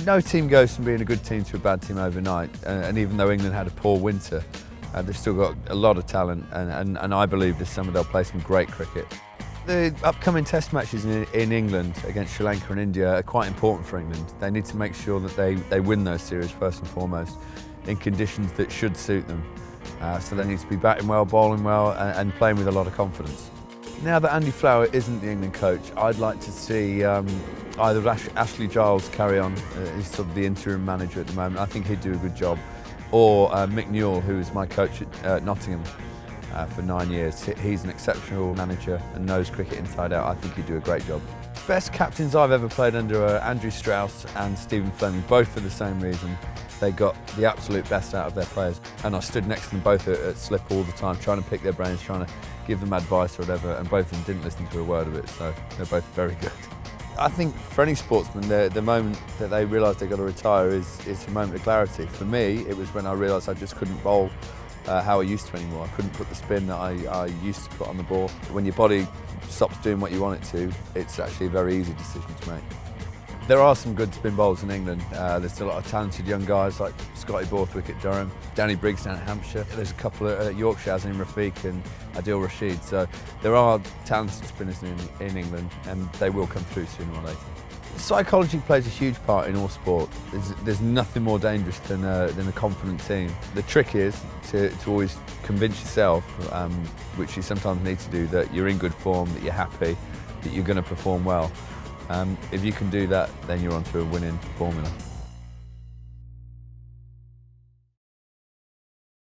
No team goes from being a good team to a bad team overnight, and even though England had a poor winter, they've still got a lot of talent, and I believe this summer they'll play some great cricket. The upcoming test matches in England against Sri Lanka and India are quite important for England. They need to make sure that they win those series first and foremost in conditions that should suit them. So they need to be batting well, bowling well, and playing with a lot of confidence. Now that Andy Flower isn't the England coach, I'd like to see either Ashley Giles carry on, he's sort of the interim manager at the moment. I think he'd do a good job. Or Mick Newell, who was my coach at Nottingham for 9 years. He's an exceptional manager and knows cricket inside out. I think he'd do a great job. Best captains I've ever played under are Andrew Strauss and Stephen Fleming, both for the same reason. They got the absolute best out of their players. And I stood next to them both at slip all the time, trying to pick their brains, trying to give them advice or whatever, and both of them didn't listen to a word of it, so they're both very good. I think for any sportsman, the moment that they realise they've got to retire is a moment of clarity. For me, it was when I realised I just couldn't bowl how I used to anymore. I couldn't put the spin that I used to put on the ball. When your body stops doing what you want it to, it's actually a very easy decision to make. There are some good spin bowlers in England. There's still a lot of talented young guys like Scotty Borthwick at Durham, Danny Briggs down at Hampshire. There's a couple at Yorkshire, Azim Rafiq and Adil Rashid. So there are talented spinners in England, and they will come through sooner or later. Psychology plays a huge part in all sport. There's nothing more dangerous than a confident team. The trick is to always convince yourself, which you sometimes need to do, that you're in good form, that you're happy, that you're going to perform well. If you can do that, then you're onto a winning formula.